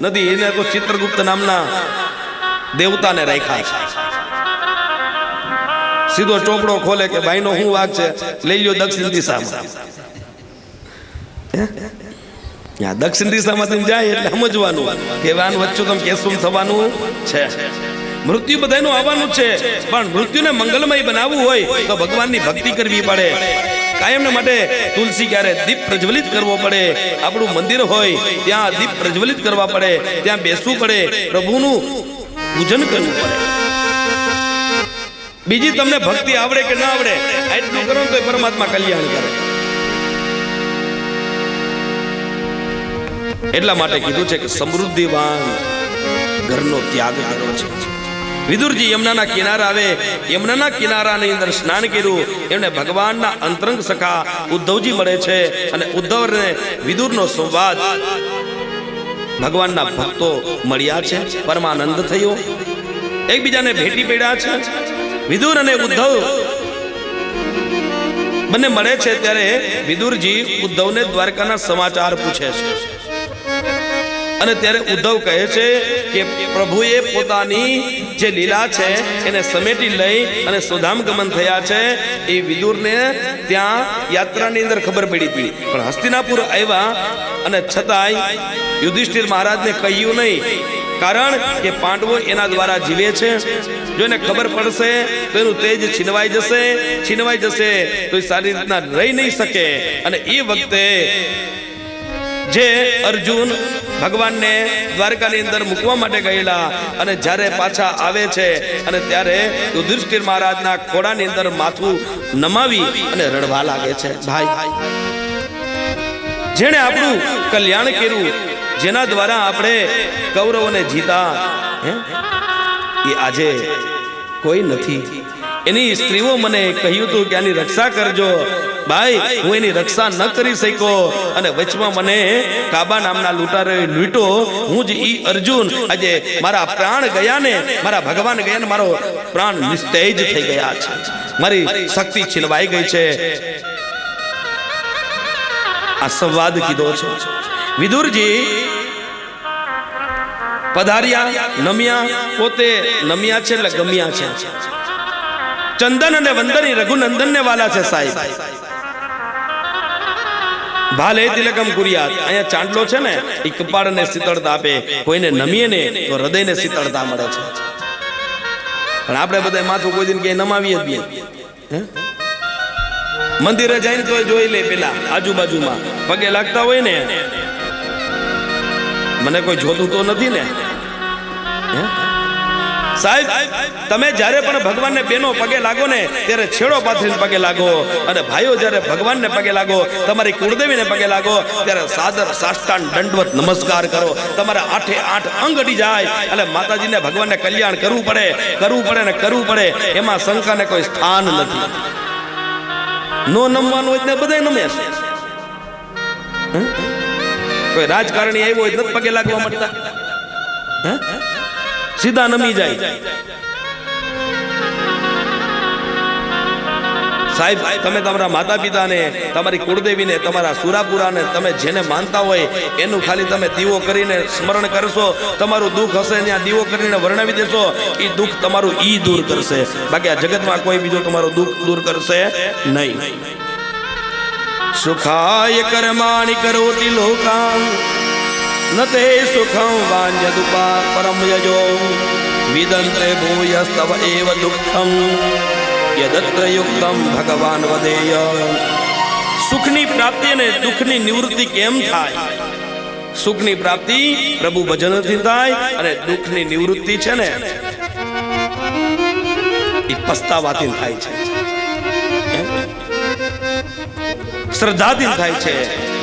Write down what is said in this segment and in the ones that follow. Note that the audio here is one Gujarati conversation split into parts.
નથી, એને તો ચિત્રગુપ્ત નામના દેવતાને રાખ્યા છે. સીધો ચોપડો ખોલે કે ભાઈનો શું વાગ છે, લઈ લ્યો દક્ષિણ દિશામાં. દક્ષિણ દિશામાં જાય એટલે સમજવાનું કે વાન વચ્ચે તમે કેસુમ થવાનું છે. મૃત્યુ બધાનું આવવાનું છે, પણ મૃત્યુને મંગલમય બનાવવું હોય તો ભગવાનની ભક્તિ કરવી પડે. કાયમને માટે તુલસી ક્યારે દીપ પ્રજ્વલિત કરવો પડે. આપણું મંદિર હોય ત્યાં દીપ પ્રજ્વલિત કરવા પડે, ત્યાં બેસવું પડે, પ્રભુનું પૂજન કરવું પડે. બીજી તમને ભક્તિ આવડે કે ના આવડે, એટલું કરો તો પરમાત્મા કલ્યાણ કરે. એટલા માટે કીધું છે કે સમૃદ્ધિવાન ઘરનો ત્યાગ કર્યો છે. વિદુરજી યમુનાના કિનારે આવે, યમુનાના કિનારાની અંદર સ્નાન કર્યું. એમને ભગવાનના અંતરંગ સખા ઉદ્ધવજી મળે છે, અને ઉદ્ધવને વિદુરનો સંવાદ ભગવાનના ભક્તો મળ્યા છે. પરમાનંદ થયો, એકબીજાને ભેટી પડ્યા છે. વિદુર અને ઉદ્ધવ બંને મળે છે ત્યારે વિદુરજી ઉદ્ધવને દ્વારકાના સમાચાર પૂછે છે. અને ત્યારે ઉદ્ધવ કહે છે કે પ્રભુએ પોતાની જે લીલા છે એને સમેટી લઈ અને સુધામ ગમન થયા છે. એ વિદુરને ત્યાં યાત્રાની અંદર ખબર પડી હતી, પણ હસ્તિનાપુર આવ્યા અને છતાંય યુધિષ્ઠિર મહારાજને કહ્યું નહીં. કારણ કે પાંડવો એના દ્વારા જીવે છે. જો એને ખબર પડશે તો એનું તેજ છીનવાઈ જશે તો એ સારી રીતના રહી નહીં શકે. અને એ વખતે જે અર્જુન ભગવાનને દ્વારકાની અંદર મૂકવા માટે ગયેલા અને જ્યારે પાછા આવે છે અને ત્યારે યુધિષ્ઠિર મહારાજના ખોળાની અંદર માથું નમાવી અને રડવા લાગે છે. ભાઈ, જેણે આપણું કલ્યાણ કર્યું, જેના દ્વારા આપણે કૌરવોને જીતા, એ આજે કોઈ નથી. એની સ્ત્રીઓ મને કહ્યું હતું કે આની રક્ષા કરજો. ભાઈ, હું એની રક્ષા ન કરી શક્યો અને વચમાં મને કાબા નામના લૂંટારોએ લૂંટો. હું જ ઈ અર્જુન આજે મારા પ્રાણ ગયા ને, મારા ભગવાન ગયા ને, મારો પ્રાણ નિસ્તેજ થઈ ગયા છે, મારી શક્તિ છીનવાઈ ગઈ છે. આ સંવાદ કીધો છે. વિદુરજી પધાર્યા, નમ્યા, પોતે નમ્યા છે એટલે ગમ્યા છે. ચંદન અને વંદની રઘુનંદન ને વાલા છે સાહેબ. ભાલે તિલકમ કુરિયાત. અહીંયા ચાંદલો છે ને, એ કપાળને શીતળતા આપે. કોઈને નમીએ ને તો હૃદયને શીતળતા મળે છે. પણ આપણે બધા માથું કોઈ દિન કે નમાવીએ જ નહીં. મંદિરે જઈને તો જોઈ લે, પેલા આજુબાજુમાં પગે લાગતા હોય ને, મને કોઈ જોતું તો નથી ને. સાહેબ, તમે જ્યારે પણ ભગવાનને બેનો પગે લાગો ને ત્યારે છેડો પાથરીને પગે લાગો, અને ભાઈઓ જ્યારે ભગવાનને પગે લાગો, તમારી કુળદેવીને પગે લાગો, ત્યારે સાદર સાષ્ટાંગ દંડવત નમસ્કાર કરો. તમારા 8 અંગ અડી જાય. એટલે માતાજીને ભગવાનને કલ્યાણ કરવું પડે. એમાં શંકાને કોઈ સ્થાન નથી. નો નમવાનું હોય ને બધા નમે છે. કોઈ રાજકારણી આવ્યો હોય નથી પગે લાગવા મળતા, સીધા નમી જાય. સાહેબ, તમે તમારા માતા પિતાને, તમારી કુળદેવીને, તમારા સુરાપુરાને, તમે જેને માનતા હોય એનું ખાલી તમે દીવો કરીને સ્મરણ કરશો. તમારું દુઃખ હશે ત્યાં દીવો કરીને વર્ણવી દેશો, એ દુઃખ તમારું ઈ દૂર કરશે. બાકી આ જગતમાં કોઈ બીજો તમારું દુઃખ દૂર કરશે નહીં. સુખાય કર્માણિ કરોતિ લોકાં નતે સુખં વાન્યદુપા પરમ યજો વિદંતે ભૂયસ્તવ એવ દુઃખં યદત્ર યુક્તમ ભગવાન વદેય. સુખની પ્રાપ્તિ અને દુઃખની નિવૃત્તિ કેમ થાય? સુખની પ્રાપ્તિ પ્રભુ ભજનથી થાય, અને દુઃખની નિવૃત્તિ છે ને એ પસ્તાવાથી થાય છે, શ્રદ્ધાથી થાય છે,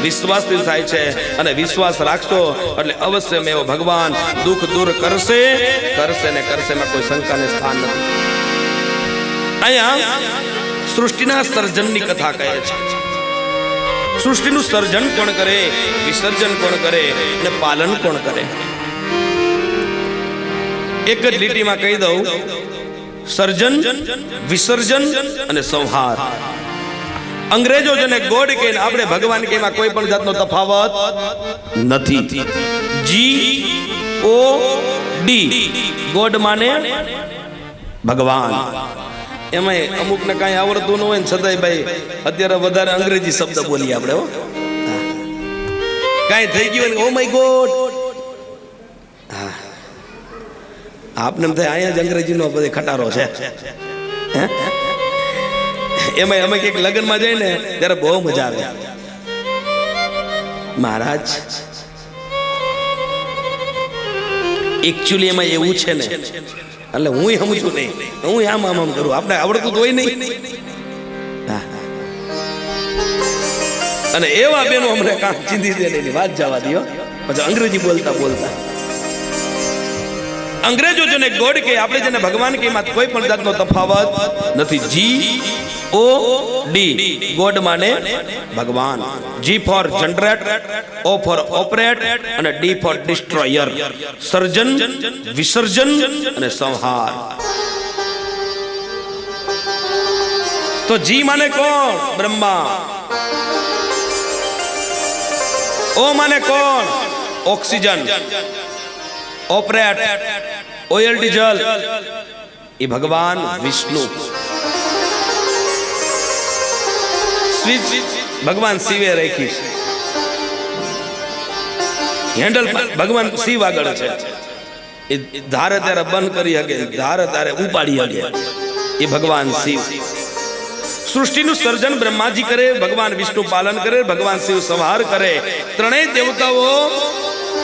વિશ્વાસથી થાય છે. અને વિશ્વાસ રાખશો એટલે અવશ્ય મેં ભગવાન દુઃખ દૂર કરશે ને કરશે. એમાં કોઈ શંકાને સ્થાન નથી. અહીંયા સૃષ્ટિના સર્જનની કથા કહે છે. સૃષ્ટિનું સર્જન કોણ કરે, વિસર્જન કોણ કરે અને પાલન કોણ કરે? એક જ લીટીમાં કહી દઉં, સર્જન, વિસર્જન અને સંહાર. અંગ્રેજો જેને ગોડ કહે, આપણે ભગવાન કે એમાં કોઈ પણ જાતનો તફાવત નથી. જી O D ગોડ માને ભગવાન. એમાં અમુક ને કઈ આવડતું ન હોય ને છતાંય ભાઈ અત્યારે વધારે અંગ્રેજી શબ્દ બોલીએ આપણે. હો કઈ થઈ ગયું ઓ માય ગોડ, આપને થાય અહીંયા જ અંગ્રેજીનો બધે ખટારો છે. એમાં અમે કંઈક લગ્નમાં જઈએ ને ત્યારે બહુ મજા આવે. મહારાજ એકચ્યુઅલી એમાં એવું છે ને, એટલે હું સમજું નહીં, હું આમ કરું, આપણે આવડતું તો હોય નહીં. અને એવા બેનો અમને કામ ચીંધી દે એની વાત જવા દો. પછી અંગ્રેજી બોલતા અંગ્રેજો જેને ગોડ કે આપણે જેને ભગવાન કે એમાં કોઈ પણ જાતનો તફાવત નથી. GOD ગોડ માને ભગવાન. G for generate, O for operate અને D ફોર ડિસ્ટ્રોયર, સર્જન, વિસર્જન અને સંહાર. તો G માને કોણ? બ્રહ્મા. O માને કોણ? ઓક્સિજન. ઓપરેટ ઓઇલ ડીઝલ એ ભગવાન વિષ્ણુ. સ્વિચ ભગવાન શિવે રાખી છે. હેન્ડલ ભગવાન શિવ આગળ છે. એ ધારે ત્યારે બંધ કરી શકે, ધારે ત્યારે ઉપાડી શકે, એ ભગવાન શિવ. સૃષ્ટિનું સર્જન બ્રહ્માજી કરે, ભગવાન વિષ્ણુ પાલન કરે, ભગવાન શિવ સંહાર કરે. ત્રણેય દેવતાઓ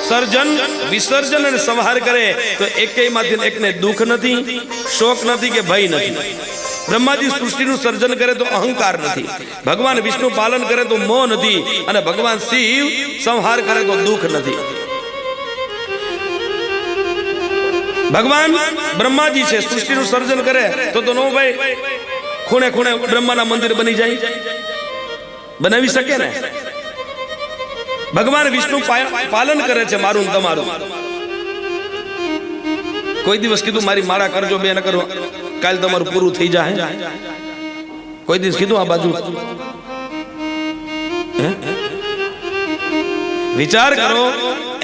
સર્જન, વિસર્જન અને સંહાર કરે. તો એકેયમાંથી એકને દુઃખ નથી, શોક નથી કે ભય નથી. બ્રહ્માજી સૃષ્ટિનું સર્જન કરે તો અહંકાર નથી, ભગવાન વિષ્ણુ પાલન કરે તો મોહ નથી, અને ભગવાન શિવ સંહાર કરે તો દુઃખ નથી. ભગવાન બ્રહ્માજી છે, સૃષ્ટિનું સર્જન કરે તો નો ભાઈ ખૂણે ખૂણે બ્રહ્માના મંદિર બની જાય, બનાવી શકે ને. ભગવાન વિષ્ણુ પાલન કરે છે મારું તમારું. કોઈ દિવસ કીધું મારી માળા કરજો, બે ન કરો કાલ તમારું પૂરું થઈ જાય? કોઈ દિવસ કીધું આ બાજુ? વિચાર કરો.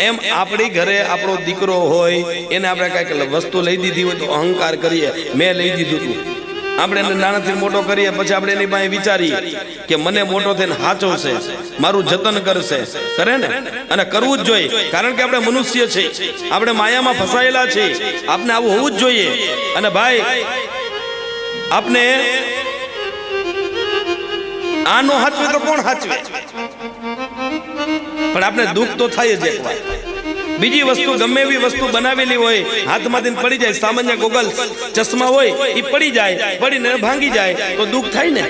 એમ આપણી ઘરે આપણો દીકરો હોય, એને આપણે કઈક વસ્તુ લઈ દીધી હોય તો અહંકાર કરીએ, મેં લઈ દીધું તું. આપણે એને નાનાથી મોટો કરીએ, પછી આપણે એની પાસે વિચારીએ કે મને મોટો થઈને સાચવશે, મારું જતન કરશે, કરે ને? અને કરવું જ જોઈએ, કારણ કે આપણે મનુષ્ય છે, આપણે માયામાં ફસાયેલા છે, આપણે આવું હોવું જ જોઈએ. અને ભાઈ આપને આનો હાચવે તો કોણ હાચવે? પણ આપણે દુઃખ તો થાય જ એકવાર. બીજી વસ્તુ ગમે એવી વસ્તુ બનાવેલી હોય, હાથમાંથી પડી જાય, સામાન્ય ગોગલ ચશ્મા હોય એ પડી જાય, પડીને ભાંગી જાય તો દુઃખ થાય ને.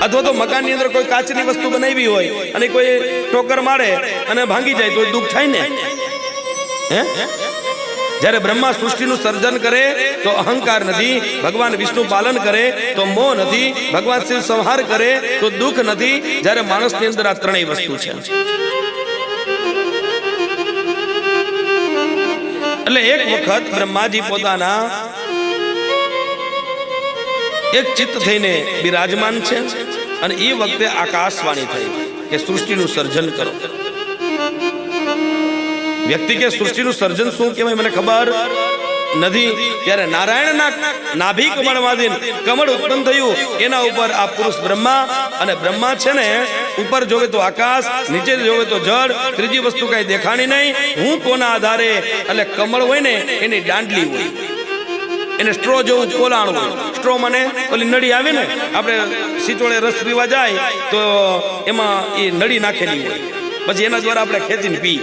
અથવા તો મકાનની અંદર કોઈ કાચની વસ્તુ બનાવી હોય અને કોઈ ટોકર મારે અને ભાંગી જાય તો દુઃખ થાય ને. જ્યારે બ્રહ્મા સૃષ્ટિનું સર્જન કરે તો અહંકાર નથી, ભગવાન વિષ્ણુ પાલન કરે તો મોહ નથી, ભગવાન શિવ સંહાર કરે તો દુઃખ નથી. જ્યારે માણસની અંદર આ ત્રણેય વસ્તુ છે. એટલે એક વખત બ્રહ્માજી પોતાના એક ચિત્ત થઈને બિરાજમાન છે, અને એ વખતે આકાશવાણી થઈ કે સૃષ્ટિનું સર્જન કરો. વ્યક્તિ કે સૃષ્ટિનું સર્જન શું કહેવાય મને ખબર નથી. ત્યારે નારાયણના નાભી કમળમાંથી કમળ ઉત્પન્ન થયું, એના ઉપર આ પુરુષ બ્રહ્મા, અને બ્રહ્મા છે ને ઉપર જોવે તો આકાશ, નીચે જોવે તો જળ, ત્રીજી વસ્તુ કઈ દેખાણી નહીં. હું કોના આધારે? એટલે કમળ હોય ને એની દાંડલી હોય, એને સ્ટ્રો જેવું પોલાણ હોય. સ્ટ્રો મને ઓલી નળી આવે ને, આપણે સિચોળે રસ પીવા જાય તો એમાં એ નળી નાખેલી હોય, પછી એના દ્વારા આપણે ખેંચીને પીએ.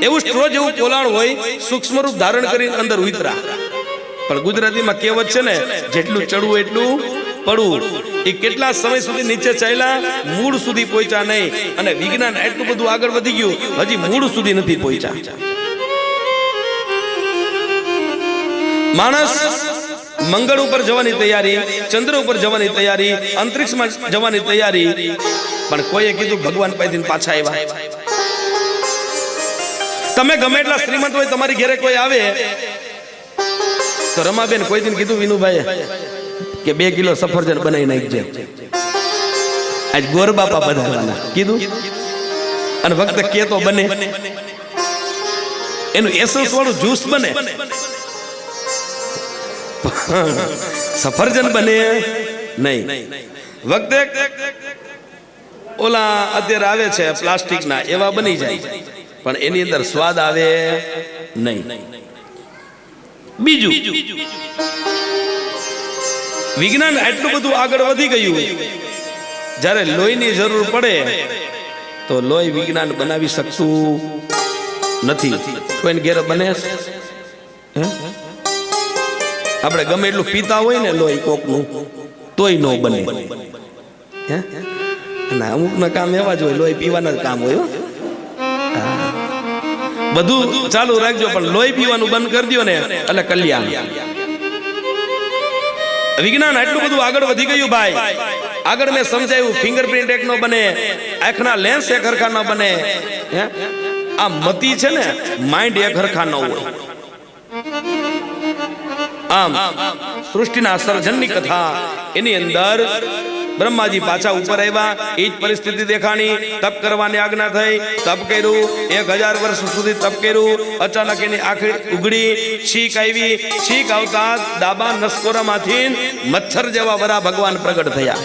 એવું સ્ટ્રો જેવું પોલાણ હોય, સૂક્ષ્મ રૂપ ધારણ કરીને અંદર ઉતરા. પણ ગુજરાતીમાં કહેવત છે ને, જેટલું ચડવું એટલું પડવું. એ કેટલા સમય સુધી નીચે ચાલ્યા, મૂળ સુધી પહોંચ્યા નહીં. અને વિજ્ઞાન એટલું બધું આગળ વધી ગયું, હજી મૂળ સુધી નથી પહોંચ્યા. માણસ મંગળ ઉપર જવાની તૈયારી, ચંદ્ર ઉપર જવાની તૈયારી, અંતરિક્ષમાં જવાની તૈયારી, પણ કોઈએ કીધું ભગવાન પાસેથી પાછા આવ્યા. તમે ગમે એટલા શ્રીમંત હોય, તમારી ઘરે કોઈ આવે તો રમાબેન કોઈ દિન કીધું વિનુભાઈ કે 2 કિલો સફરજન બનાવી નાખજે, આજ ગોર બાપા બધાવાના કીધું. અને વખતે કે તો બને એનું એસન્સ વાળું જ્યુસ બને, સફરજન બને નહીં. વખતે ઓલા અત્યારે આવે છે પ્લાસ્ટિકના, એવા બની જાય, પણ એની અંદર સ્વાદ આવે નહીં. બીજું, વિજ્ઞાન એટલું બધું આગળ વધી ગયું, જ્યારે લોહીની જરૂર પડે તો લોહી વિજ્ઞાન બનાવી શકતું નથી. કોઈને ઘેર બને? આપણે ગમે એટલું પીતા હોય ને લોહી કોકનું, તોય ન બને. અને અમુક ના કામ એવા જ હોય, લોહી પીવાના જ કામ હોય. બધું ચાલુ રાખજો, પણ લોહી પીવાનું બંધ કરી દો ને એટલે કલ્યાણ. વિજ્ઞાન એટલું બધું આગળ વધી ગયું ભાઈ. આગળ મેં સમજાયું, ફિંગરપ્રિન્ટ એક નો બને, આંખના લેન્સ એક હરખા ન બને. આ મતિ છે ને, માઇન્ડ એક હરખા ન હોય. આમ સૃષ્ટિના સર્જનની કથા, એની અંદર બ્રહ્માજી પાછા ઉપર આવ્યા, એ જ પરિસ્થિતિ દેખાણી. તપ કરવાની આજ્ઞા થઈ, તપ કર્યું, 1000 વર્ષ સુધી તપ કર્યું. અચાનક એની આંખ ઉઘડી, છીક આવી. છીક આવતા ડાબા નસકોરામાંથી મચ્છર જેવા વરા ભગવાન પ્રગટ થયા.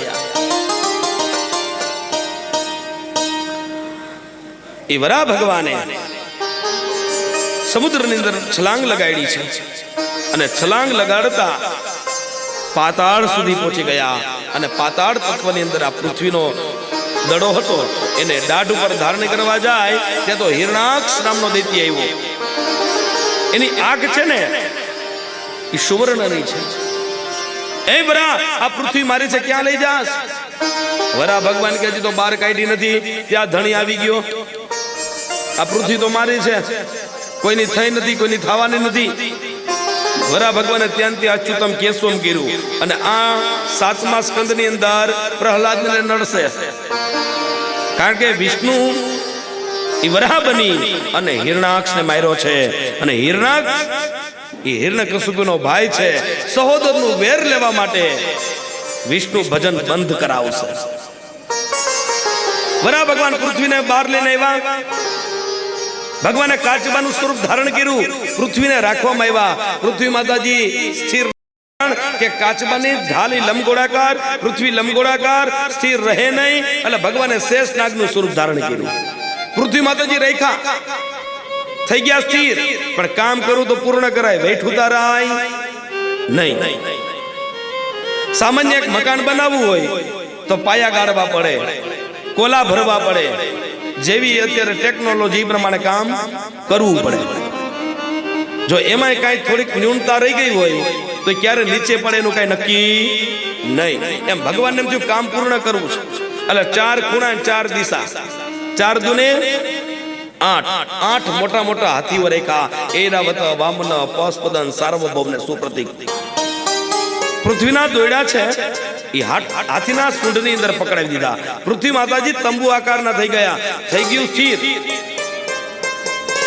એ વરા ભગવાને સમુદ્રની અંદર છલાંગ લગાડી છે, અને છલાંગ લગાડતા પાતાળ સુધી પહોંચી ગયા. અને પાતાળ તત્વની અંદર આ પૃથ્વીનો દડો હતો, એને દાઢ ઉપર ધારણ કરવા જાય ત્યાં તો હિરણાક્ષ નામનો દૈત્ય આવ્યો. એની આંખ છે ને એ સુવર્ણની છે. એ વરા, આ પૃથ્વી મારી છે, ક્યાં લઈ જાસ? વરા ભગવાન કે હજી તો બહાર કાઢી નથી, ત્યાં ધણી આવી ગયો. આ પૃથ્વી તો મારી છે, કોઈની થઈ નથી, કોઈની થવાની નથી. વરા ભગવાને ત્યાંથી અચ્યુતમ કેશવમ કર્યું. અને આ 7મા સ્કંદની અંદર પ્રહલાદને નડશે, કારણ કે વિષ્ણુ એ વરાહ બની અને હિરણાક્ષને માર્યો છે. અને હિરણાક્ષ એ હિરણ્યકશિપુનો ભાઈ છે. સહોદરનું વેર લેવા માટે વિષ્ણુ ભજન બંધ કરાવશે. વરાહ ભગવાન પૃથ્વીને બહાર લઈને આવ્યા. ભગવાને કાચબાનું સ્વરૂપ ધારણ કર્યું, પૃથ્વીને રાખવામાં આવ્યા. પૃથ્વી માતાજી સ્થિર કે કાચબાની ઢાલી લંબગોળાકાર, પૃથ્વી લંબગોળાકાર સ્થિર રહે નહીં, એટલે ભગવાને શેષ નાગનું સ્વરૂપ ધારણ કર્યું. પૃથ્વી માતાજી રેખા થઈ ગયા સ્થિર, પણ કામ કરું તો પૂર્ણ કરાય, બેઠું તારાય નહીં. સામાન્ય એક મકાન બનાવવું હોય તો પાયા ગાળવા પડે, કોલા ભરવા પડે. જેવી અત્યારે ટેકનોલોજી પ્રમાણે કામ કરવું પડે. જો એમાં કઈ થોડીક ન્યૂનતા રહી ગઈ હોય તો ક્યારે નીચે પડે એનું કઈ નક્કી નહીં. એમ ભગવાનને એમ થયું કામ પૂર્ણ કરવું છે, એટલે 4 ખૂણા 4 દિશા, 4 દુને 8 મોટા મોટા હાથીઓ રેખા. એરાવત વામન પસ્પદન સાર્વભૌમને સુપ્રતીક. પૃથ્વીના દોયડા છે એ હાથીના સૂંઢની અંદર પકડાવી દીધા. પૃથ્વી માતાજી તંબુ આકારના થઈ ગયા, થઈ ગયું સ્થિર.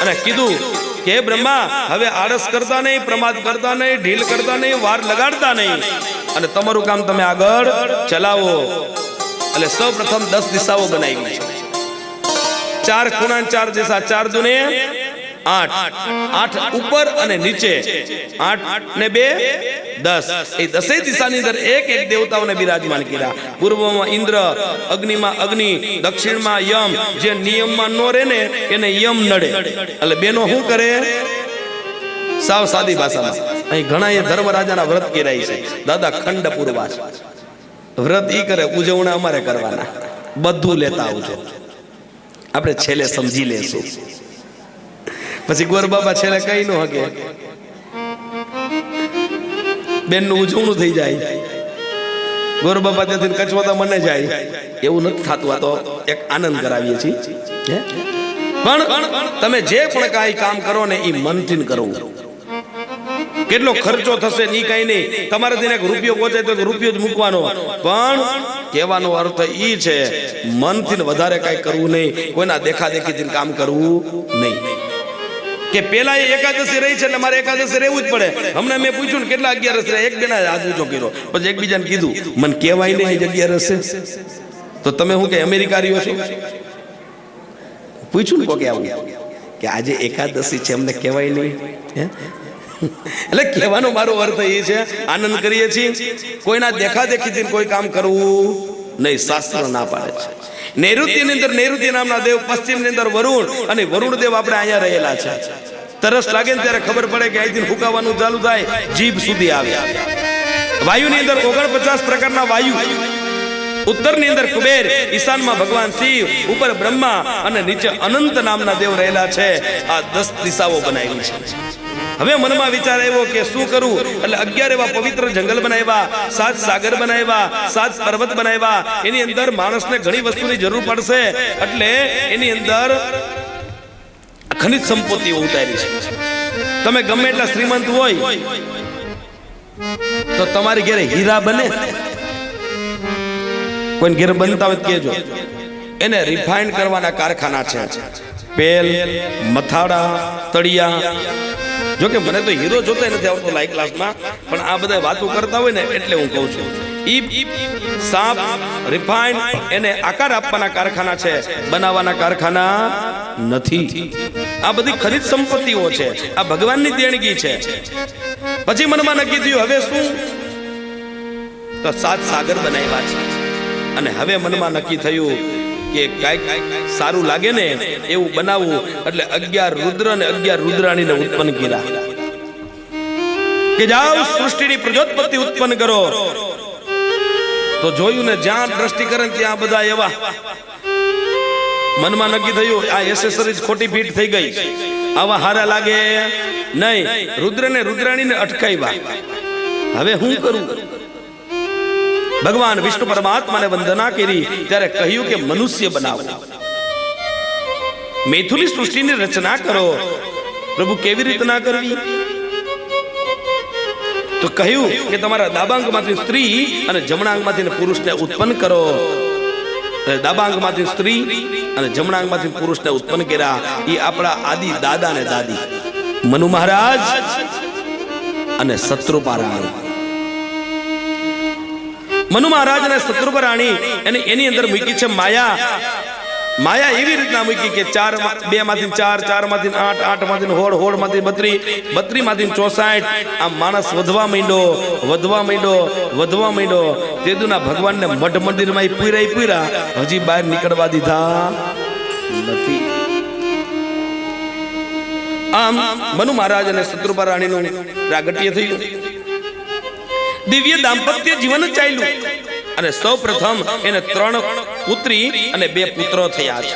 અને કીધું કે બ્રહ્મા, હવે આળસ કરતા નહીં, પ્રમાદ કરતા નહીં, ઢીલ કરતા નહીં, વાર લગાડતા નહીં, અને તમારું કામ તમે આગળ ચલાવો. એટલે સૌ પ્રથમ 10 દિશાઓ બનાવી છે. 4 ખૂણા 4 દિશા, 4 દુને 8 ઉપર અને નીચે, 8 ને 2 10. એ 10 દિશાની અંદર એક એક દેવતાઓને બિરાજમાન કર્યા. પૂર્વમાં ઇન્દ્ર, અગ્નિમાં અગ્નિ, દક્ષિણમાં યમ. જે નિયમમાં નો રહે ને એને યમ નડે. એટલે બેનો શું કરે? સાવ સાદી ભાષામાં અહીં ઘણા એ ધર્મરાજાના વ્રત કરાય છે. દાદા ખંડ પૂર્વાસ વ્રત ઈ કરે, ઉજવણા અમારે કરવાના. બધું લેતા આવજો, આપણે છેલ્લે સમજી લેશું. પછી ગોર બાબા છેલ્લે કઈ ન હકે, બેન નું ઉજવણું થઈ જાય. ગોર બાબા ત્યાંથી કચવાતા મને જાય, એવું નથી થતું. આ તો એક આનંદ કરાવીએ છીએ. પણ તમે જે પણ કાંઈ કામ કરો ને એ મનથી કરવું. કેટલો ખર્ચો થશે એ કઈ નહીં, તમારે તેને એક રૂપિયો પહોંચે તો રૂપિયો જ મૂકવાનો. પણ કહેવાનો અર્થ એ છે મનથી વધારે કાંઈ કરવું નહીં, કોઈના દેખાદેખીથી કામ કરવું નહીં. કે પેલા એકાદશી રહી છે એટલે મારે એકાદશી રહેવું જ પડે. હમણાં મેં પૂછ્યું ને કેટલા 11 રહે, એક બેના હાથ ઊંચો કર્યો, પછી એકબીજાને કીધું મને કહેવાય નહીં 11 તો તમે શું કે અમેરિકા રહ્યો છો? પૂછ્યું ને કોકે આવું, કે આજે એકાદશી છે, અમને કહેવાય નહીં. એટલે કહેવાનો મારો અર્થ એ છે, આનંદ કરીએ છીએ, કોઈના દેખાદેખીથી કોઈ કામ કરવું નહીં, શાસ્ત્ર ના પાડે છે. નૈઋત્યની અંદર નૈઋત્ય નામના દેવ, પશ્ચિમની અંદર વરુણ, અને વરુણ દેવ આપણે અહીંયા રહેલા છે. તરસ લાગે ને ત્યારે ખબર પડે કે અહીંથી ફૂંકાવાનું ચાલુ થાય, જીભ સુધી આવે. વાયુની અંદર 49 પ્રકારના વાયુ, ઉત્તરની અંદર કુબેર, ઈશાનમાં ભગવાન શિવ, ઉપર બ્રહ્મા અને નીચે અનંત નામના દેવ રહેલા છે. આ 10 દિશાઓ બનાવી છે. હવે મનમાં વિચાર આવ્યો કે શું કરું, એટલે 11 એવા પવિત્ર જંગલ બનાવ્યા, 7 સાગર બનાવ્યા, 7 પર્વત બનાવ્યા. એની અંદર માણસને ઘણી વસ્તુની જરૂર પડશે, એટલે એની અંદર ખનિજ સંપત્તિઓ ઉતારી છે. તમે ગમે એટલા શ્રીમંત હોય તો તમારી ઘરે હીરા બને, કોઈ ઘેર બનતા હોય કેજો. એને રિફાઇન કરવાના કારખાના છે, પેલ, મથાડા, તળિયા. જો કે મને તો હીરો જોતો નથી આવતો લાઈવ ક્લાસમાં, પણ આ બધા વાતો કરતા હોય ને એટલે હું કહું છું. ઈ સાપ રિફાઇન એને આકાર આપવાના કારખાના છે, બનાવવાના કારખાના નથી. આ બધી ખરીદ સંપત્તિઓ છે, આ ભગવાનની દેણગી છે. પછી મનમાં નક્કી થયું હવે શું, તો 7 સાગર બનાવ્યા છે. અને હવે મનમાં નક્કી થયું કે કાંઈક સારું લાગે ને એવું બનાવવું, એટલે 11 રુદ્ર અને 11 રુદ્રાણીને ઉત્પન્ન કર્યા કે જાઓ સૃષ્ટિની પ્રજોત્પત્તિ ઉત્પન્ન કરો. તો જોયું ને જ્યાં દ્રષ્ટિ કરે ત્યાં બધા એવા. મનમાં નક્કી થયું આ એસેસરીઝ ખોટી ફીટ થઈ ગઈ, આવા હારા લાગે નહીં. રુદ્રને રુદ્રાણીને અટકાવ્યા. હવે હું કરું? ભગવાન વિષ્ણુ પરમાત્માને વંદના કરી, ત્યારે કહ્યું કે મનુષ્ય બનાવો, મૈથુલી સૃષ્ટિની રચના કરો. પ્રભુ કેવી રીતના કરવી? તો કહ્યું કે તમારા દાબાંગમાંથી સ્ત્રી અને જમણાંગમાંથી પુરુષને ઉત્પન્ન કરો. દાબાંગમાંથી સ્ત્રી અને જમણાંગમાંથી પુરુષને ઉત્પન્ન કર્યા. એ આપણા આદિ દાદા ને દાદી મનુ મહારાજ અને શત્રુપા રાણી. મનુ મહારાજ અને શત્રુપા રાણી એની અંદર મૂકી છે માયા. માયા એવી રીતના મૂકી કે 2 માંથી 4, 4 માંથી 8, 8 માંથી 16, 16 માંથી 32, 32 માંથી 64. આ માણસ વધવા માંડ્યો. તેદુના ભગવાનને મઠ મંદિરમાં પૂરા હજી બહાર નીકળવા દીધા નથી. આમ મનુ મહારાજ અને શત્રુપા રાણીનું પ્રાગટ્ય થયું, દિવ્ય દાંપત્ય જીવન ચાલ્યું. અને સૌ પ્રથમ એને 3 પુત્રી અને 2 પુત્રો થયા છે.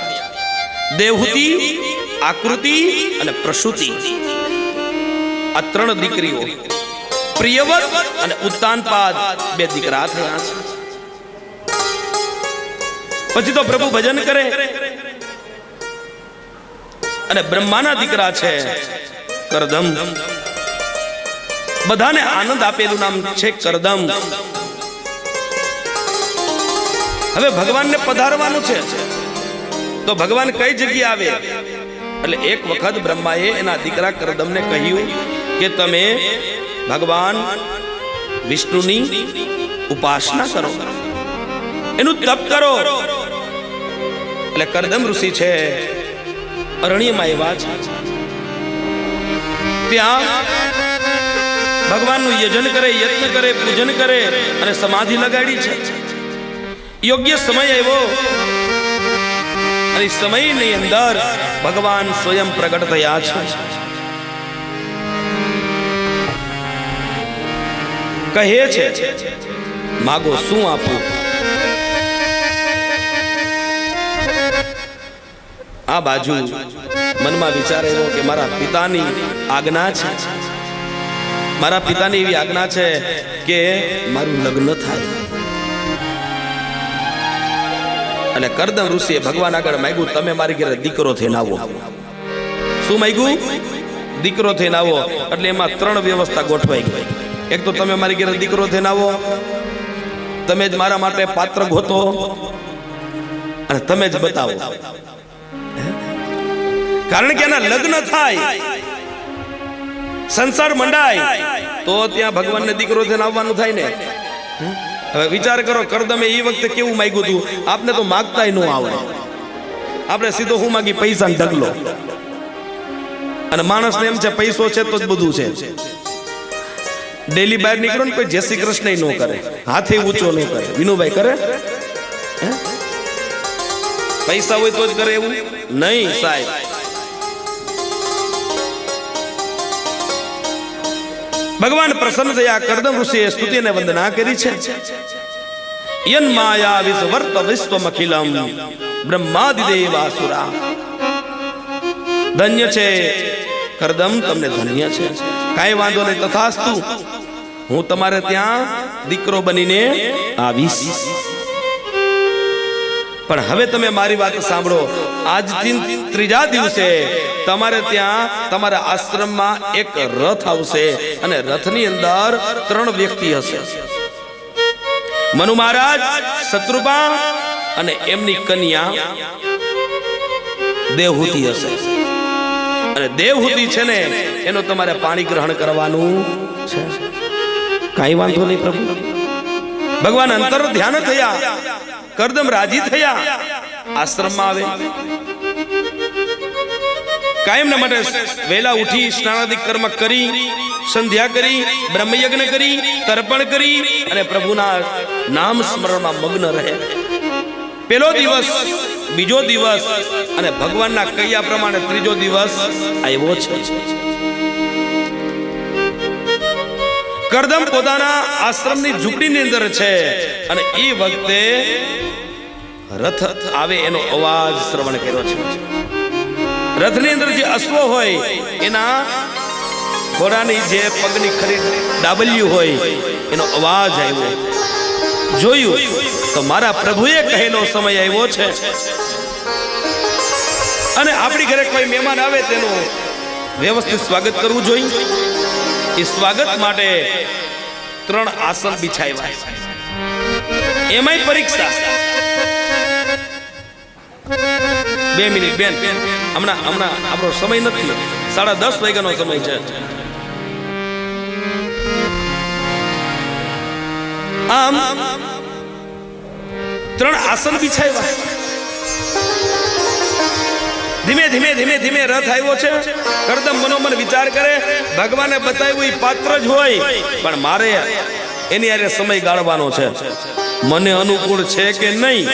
દેવહૂતિ, આકૃતિ અને પ્રસૂતિ. આ 3 દીકરીઓ. પ્રિયવત અને ઉત્તાનપાદ 2 દીકરા થયા છે. પછી તો પ્રભુ ભજન કરે. અને બ્રહ્માના દીકરા છે કરદમ. બધાને આનંદ આપેલું નામ છે કરદમ. હવે ભગવાનને પધારવાનું છે, તો ભગવાન કઈ જગ્યાએ આવે? એટલે એક વખત બ્રહ્માએ એના દીકરા કરદમને કહ્યું કે તમે ભગવાન વિષ્ણુની ઉપાસના કરો, એનું તપ કરો. એટલે કરદમ ઋષિ છે અરણ્યમાં એવા છે, ત્યાં ભગવાનનું યજન કરે, યત્ન કરે, પૂજન કરે અને સમાધિ લગાડી છે. યોગ્ય સમય આવ્યો અને સમયની અંદર ભગવાન સ્વયં પ્રગટ થયા છે. કહે છે માગો શું આપું? આ બાજુ મનમાં વિચાર આવ્યો કે મારા પિતાની આજ્ઞા છે, મારા પિતાની એવી આજ્ઞા છે કે મારું લગ્ન થાય. અને કરદમ ઋષિએ ભગવાન આગળ માંગ્યું, તમે મારી ઘરે દીકરો થઈને આવો. શું માંગ્યું? દીકરો થઈને આવો. એટલે એમાં 3 વ્યવસ્થા ગોઠવાઈ ગઈ. એક તો તમે મારી ઘરે દીકરો થઈને આવો, તમે જ મારા માટે પાત્ર ગોતો અને તમે જ બતાવો. કારણ કે એના લગ્ન થાય, સંસાર મંડાય, તો ત્યાં ભગવાનને દીકરો થઈને આવવાનું થાય ને. હવે વિચાર કરો, કરદમે એ વખતે કેવું માંગ્યું હતું? આપને તો માગતાય ન આવડે. આપણે સીધો હું માગી? પૈસા ઢગલો. અને માણસને એમ છે પૈસો છે તો જ બધું છે. ડેલી બહાર નીકળો ને કોઈ જય શ્રી કૃષ્ણ ન કરે, હાથે ઊંચો ન કરે. વિનુભાઈ કરે? પૈસા હોય તો જ કરે એવું નહીં સાહેબ. ભગવાન પ્રસન્ન થયા. કર્દમ ઋષિએ સ્તુતિ અને વંદના કરી છે. યન માયા વિસ્વર્ત વિશ્વમખિલમ બ્રહ્માદિ દેવાસુરા. ધન્ય છે કર્દમ, તમને ધન્ય છે. કાંઈ વાંધો નહીં, તથાસ્તુ. હું તમારે ત્યાં દીકરો બનીને આવીશ. પણ હવે તમે મારી વાત સાંભળો. આજથી ત્રીજા દિવસે તમારે ત્યાં તમારા આશ્રમમાં એક રથ આવશે અને રથની અંદર 3 વ્યક્તિ હશે. મનુ મહારાજ, શત્રુપા અને એમની કન્યા દેવહૂતિ હશે. અને દેવહૂતિ છે ને એનો તમારે પાણી ગ્રહણ કરવાનું છે. કાંઈ વાંધો નહીં પ્રભુ. ભગવાન અંતર ધ્યાન થયા. કર્દમ રાજી થયા. આશ્રમમાં આવે. કાયમના માટે વહેલા ઉઠી સ્નાનાદિક કર્મ કરી, સંધ્યા કરી, બ્રહ્મયજ્ઞ કરી, તર્પણ કરી અને પ્રભુના નામ સ્મરણમાં મગ્ન રહે. પેલો દિવસ, બીજો દિવસ અને ભગવાનના કહ્યા પ્રમાણે ત્રીજો દિવસ આવ્યો છે. કર્દમ પોતાના આશ્રમની ઝૂંપડીની અંદર છે અને એ વખતે રથ આવે એનો અવાજ શ્રવણ કર્યો છે. રથની અંદર જે અશ્વ હોય એના ઘોડાની જે પગની ખરી ડાબલ્યું હોય એનો અવાજ આવ્યો. જોયું તો મારા પ્રભુએ કહેલો સમય આવ્યો છે. અને આપણી ઘરે કોઈ મહેમાન આવે તેનું વ્યવસ્થિત સ્વાગત કરવું જોઈએ. એ સ્વાગત માટે 3 આસન બિછાવ્યા. એમાંય પરીક્ષા. 2 મિનિટ બેન, હમણાં આપણો સમય નથી. 10:30 વાગ્યાનો સમય છે. આમ 3 આસન બિછાવ્યા. ધીમે ધીમે ધીમે ધીમે રથ આવ્યો છે. કર્દમ મનોમન વિચાર કરે, ભગવાને બતાવ્યું એ પાત્ર જ હોય, પણ મારે એની આરે સમય ગાળવાનો છે. મને અનુકૂળ છે કે નહીં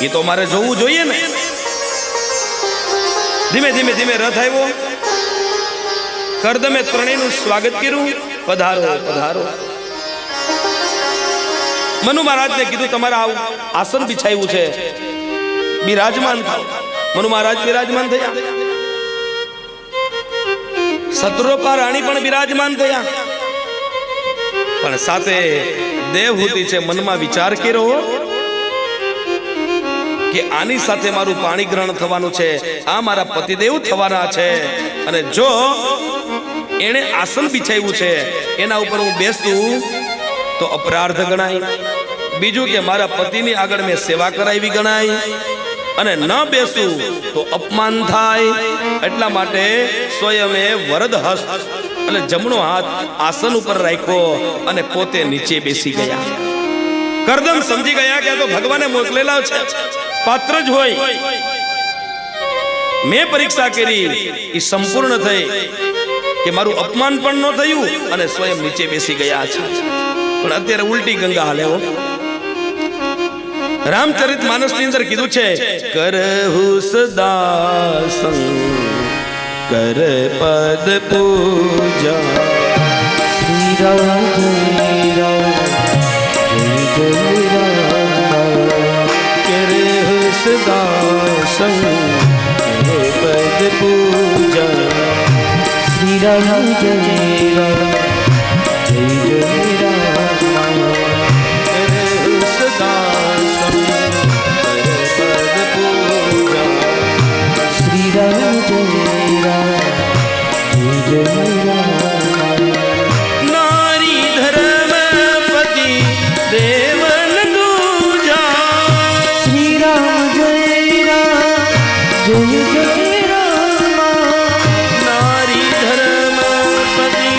એ તો મારે જોવું જોઈએ ને. ધીમે ધીમે ધીમે રથ આવ્યો. કર્દમે 3નું સ્વાગત કર્યું. પધારો પધારો. મનુ મહારાજને કીધું તમારે આવું આસન બિછાવ્યું છે, બિરાજમાન થાઓ. મનુ મહારાજ બિરાજમાન થયા. શત્રુપા રાણી પણ બિરાજમાન થયા. પણ સાથે દેવહૂતિ છે. મનમાં વિચાર કર્યો કે આની સાથે મારું પાણી ગ્રહણ થવાનું છે, આ મારા પતિદેવ થવાના છે, અને જો એણે આસન બિછાવ્યું છે એના ઉપર હું બેસું તો અપરાધ ગણાય. બીજું કે મારા પતિની આગળ મેં સેવા કરાવી ગણાય, અને ન બેસું તો અપમાન થાય. એટલા માટે સ્વયંએ વરદ હસ્ત એટલે જમણો હાથ આસન ઉપર રાખ્યો અને પોતે નીચે બેસી ગયા. કર્દમ સમજી ગયા કે આ તો ભગવાને મોકલેલા છે, પાત્ર જ હોય. મેં પરીક્ષા કરી, એ સંપૂર્ણ થઈ કે મારું અપમાન પણ ન થયું અને સ્વયં નીચે બેસી ગયા છે. પણ અત્યારે ઉલટી ગંગા હાલે હો. રામચરિત માનસની અંદર કીધું છે, કરહુ સદા સંગ કર પદ પૂજા. શ્રી રામ જય રામ જય જય રામ. કરહુ સદા સંગ કર પદ પૂજા. શ્રી રામ જય રામ જય જય રામ. કરહુ સદા શ્રી રામ જય રામ જય જય રામ. નારી ધર્મપતિ દેવન દૂજા. શ્રી રામ જય રામ જય જય રામ. નારી ધર્મપતિ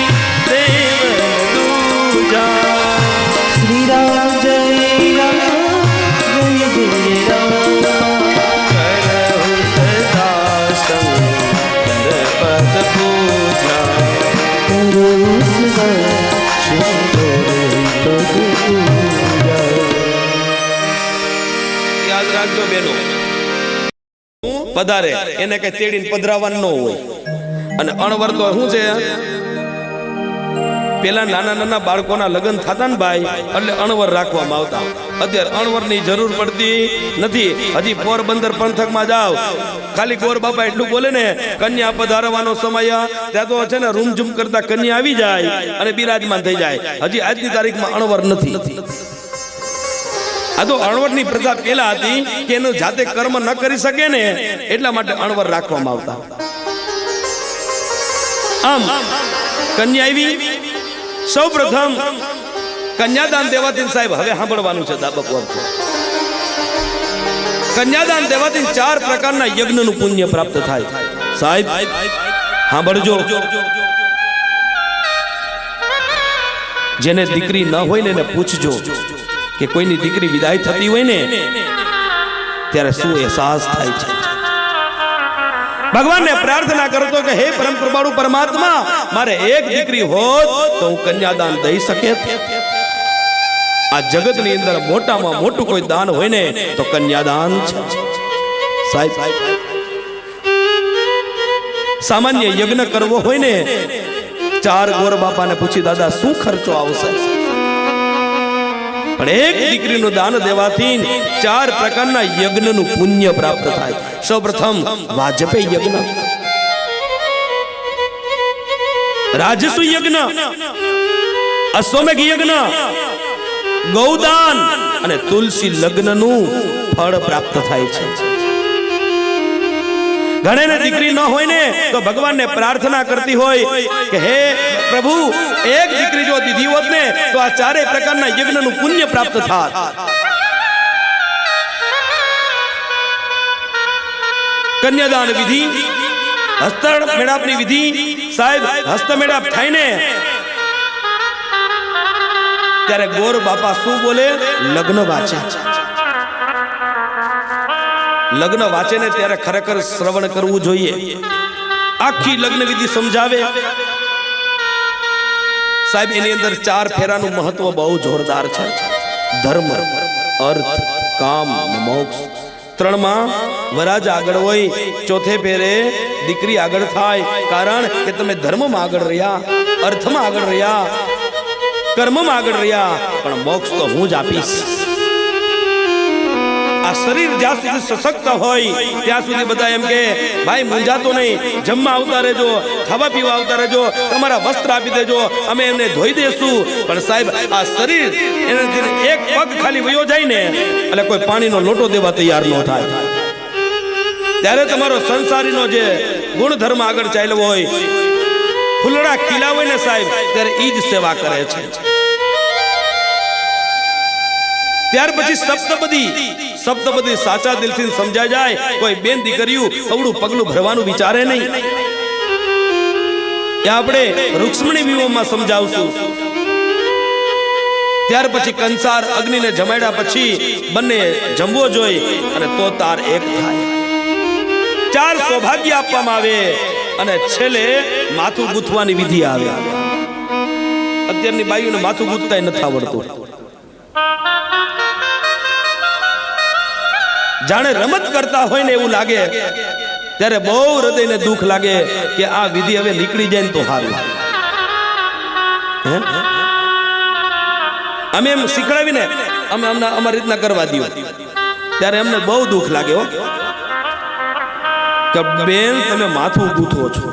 યાદ રાખજો બેનો, પધારે એને કઈ તેડીને પધરાવાનું ન હોય. અને અણવર તો શું છે, પેલા નાના નાના બાળકોના લગ્ન થતા ને ભાઈ, એટલે અણવર રાખવામાં આવતા. અત્યારે અણવરની જરૂર પડતી નથી. હજી પોરબંદર પંથકમાં જાવ, ખાલી ગોર બાપા એટલું બોલે ને, કન્યા પધારવાનો સમય, ત્યાં તો છે ને રૂમઝૂમ કરતા કન્યા આવી જાય અને બિરાજમાન થઈ જાય. હજી આજની તારીખમાં અણવર નથી. આ તો અણવરની પ્રથા પેલા હતી કે એનું જાતે કર્મ ન કરી શકે ને, એટલા માટે અણવર રાખવામાં આવતા. આમ કન્યા આવી, સૌ પ્રથમ કન્યાદાન દેવાથી સાહેબ હવે સાંભળવાનું છે દાબક વખત. કન્યાદાન દેવાથી 4 પ્રકારના યજ્ઞનું પુણ્ય પ્રાપ્ત થાય. સાહેબ સાંભળજો, જેને દીકરી ન હોય ને એને પૂછજો કે કોઈની દીકરી વિદાય થતી હોય ને ત્યારે શું અહેસાસ થાય છે. ભગવાનને પ્રાર્થના કરતો કે હે પરમ કૃપાળુ પરમાત્મા, મારે એક દીકરી હોત તો હું કન્યાદાન દઈ શકે. આ જગતની અંદર મોટામાં મોટું કોઈ દાન હોય ને તો કન્યાદાન છે. સાહેબ સામાન્ય યજ્ઞ કરવો હોય ને, 4 ગોર બાપાને પૂછી દાદા શું ખર્ચો આવશે, પણ એક દીકરીનું દાન દેવાથી 4 પ્રકારના યજ્ઞનું પુણ્ય પ્રાપ્ત થાય. સૌપ્રથમ વાજપેય યજ્ઞ, રાજસુ યજ્ઞ, અશ્વમેઘ યજ્ઞ, ગૌદાન અને તુલસી લગ્નનું ફળ પ્રાપ્ત થાય છે. ઘણેને દીકરી ન હોય ને તો ભગવાનને પ્રાર્થના કરતી હોય કે હે પ્રભુ, એક દીકરી જો દીધી હોત ને તો આ 4 પ્રકારના યજ્ઞનું પુણ્ય પ્રાપ્ત થાત. કન્યાદાન વિધિ, હસ્ત મેળાપની વિધિ. સાહેબ હસ્ત મેળાપ થાય ને ત્યારે ગોર બાપા શું બોલે, લગ્ન વાંચે. લગ્ન વાંચે ને ત્યારે ખરેખર શ્રવણ કરવું જોઈએ. આખી લગ્ન વિધિ સમજાવે. સાહેબ એની અંદર 4 ફેરાનું મહત્વ બહુ જોરદાર છે. ધર્મ, અર્થ, કામ અને મોક્ષ. 3માં વરાજ આગળ હોય, 4થે ફેરે દીકરી આગળ થાય. કારણ કે તમે ધર્મમાં આગળ રહ્યા, અર્થમાં આગળ રહ્યા, કર્મમાં આગળ રહ્યા, પણ મોક્ષ તો હું જ આપીશ. આ શરીર જ્યાં સુધી સશક્ત હોય ત્યાં સુધી બધા એમ કે ભાઈ મૂંઝાતો નહીં, જમવા આવતા રહેજો, ખાવા પીવા આવતા રહેજો, તમારા વસ્ત્ર આપી દેજો, અમે એમને ધોઈ દેશું. પણ સાહેબ આ શરીર એનાથી એક પગ ખાલી વયો જાય ને એટલે કોઈ પાણીનો લોટો દેવા તૈયાર ન થાય. ત્યારે તમારો સંસારીનો જે ગુણધર્મ આગળ ચાલ્યો હોય, ફૂલડા ખીલા હોય ને સાહેબ, ત્યારે ઈ જ સેવા કરે છે. ત્યાર પછી સપ્તપદી સાચા દિલથી સમજાય જાય. કોઈ બેન દીકરીઓ અવળું પગલું ભરવાનું વિચારે નહીં. આપણે રૂક્ષ્મણી વિવાહમાં સમજાવશું. ત્યાર પછી કંસાર અગ્નિને જમાડ્યા પછી બંને જમવો જોઈએ અને તો તાર એક થાય. 4 સૌભાગ્ય આપવામાં આવે અને છેલ્લે માથું ગૂંથવાની વિધિ આવે. અત્યારની બાઈઓને માથું ગૂંથતા નથી આવડતું. જાણે રમત કરતા હોય ને એવું લાગે. ત્યારે બહુ હૃદયને દુઃખ લાગે કે આ વિધિ હવે નીકળી જાય ને તો સારું. અમે એમ શીખડાવીને અમે અમારી રીતના કરવા દો ત્યારે અમને બહુ દુઃખ લાગે હો કે બેન તમે માથું ગૂંથો છો,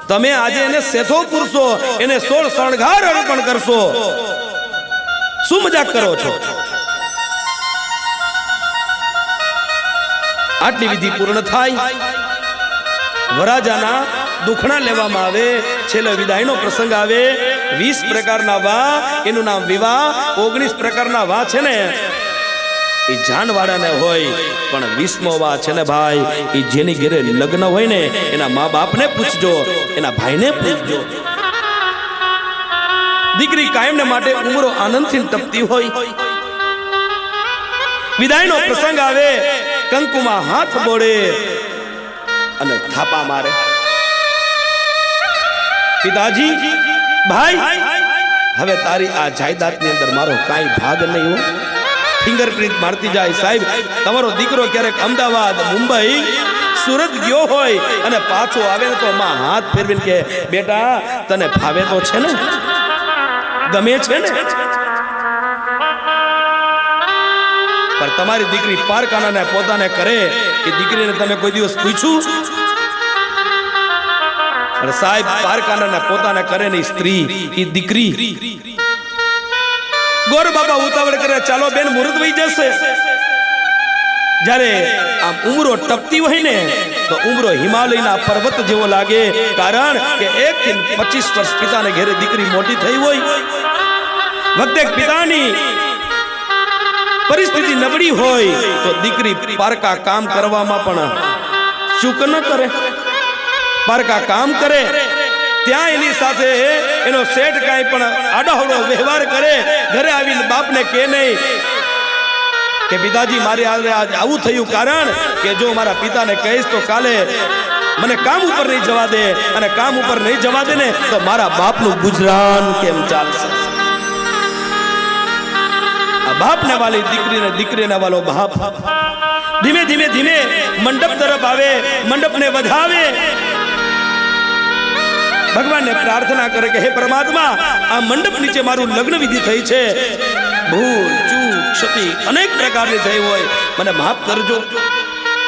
તમે આજે એને સેથો પૂરશો, એને 16 શણગાર અર્પણ કરશો, શું મજાક કરો છો? આટલી વિધિ પૂર્ણ થાય, વરાજાના દુખણા લેવામાં આવે, છેલ્લો વિદાયનો પ્રસંગ આવે. 20 પ્રકારના વા, એનું નામ વિવાહ. 19 પ્રકારના વા છે ને એ જાનવાળાને હોય, પણ 20મો વા છે ને ભાઈ એ જેની ઘરે લગ્ન હોય ને એના મા બાપને પૂછજો, એના ભાઈને પૂછજો. દીકરી કાયમને માટે ઉમરો આનંદથી તપતી હોય. વિદાયનો પ્રસંગ આવે, કંકુમાં હાથ બોળે અને થાપા મારે. પિતાજી, ભાઈ હવે તારી આ જાયદાદની અંદર મારો કાંઈ ભાગ નહીં હો. ફિંગરપ્રિન્ટ મારતી જાય સાહેબ. તમારો દીકરો ક્યારેક અમદાવાદ, મુંબઈ, સુરત ગયો હોય અને પાછો આવે ને તો માં હાથ ફેરવીને કે બેટા તને ફાવે તો છે ને, ગમે છે ને. પણ તમારી દીકરી પારકાનાને પોતાને કરે એ દીકરીને તમે કોઈ દિવસ પૂછ્યું? અને સાહેબ પારકાનાને પોતાને કરે ને સ્ત્રી એ દીકરી. ગોર બાબા ઉતાવળ કરે ચાલો બેન મુહૂર્ત વહી જશે. જ્યારે આમ ઉમરો ટપતી હોય ને તો ઉમરો હિમાલયના પર્વત જેવો લાગે. કારણ કે 1 થી 25 વર્ષ પિતાને ઘેરે દીકરી મોટી થઈ હોય. વખતે પિતાની પરિસ્થિતિ નબળી હોય તો દીકરી પારકા કામ કરવામાં પણ ચૂક ન કરે. પારકા કામ કરે ત્યાં એની સાથે એનો શેઠ કાંઈ પણ આડાહવડો વ્યવહાર કરે, ઘરે આવીને બાપને કે નહીં કે પિતાજી મારે આજ આવું થયું. કારણ કે જો મારા પિતાને કહીશ તો કાલે મને કામ ઉપર નહીં જવા દે, અને કામ ઉપર નહીં જવા દે ને તો મારા બાપનું ગુજરાન કેમ ચાલશે. બાપને વાલી દીકરીને, દીકરીને વાલો બાપ. ધીમે ધીમે ધીમે મંડપ તરફ આવે, મંડપને વધાવે. ભગવાનને પ્રાર્થના કરે કે હે પરમાત્મા, આ મંડપ નીચે મારું લગ્ન વિધિ થઈ છે, ભૂલ ચૂક ક્ષતિ અનેક પ્રકારની થઈ હોય મને માફ કરજો.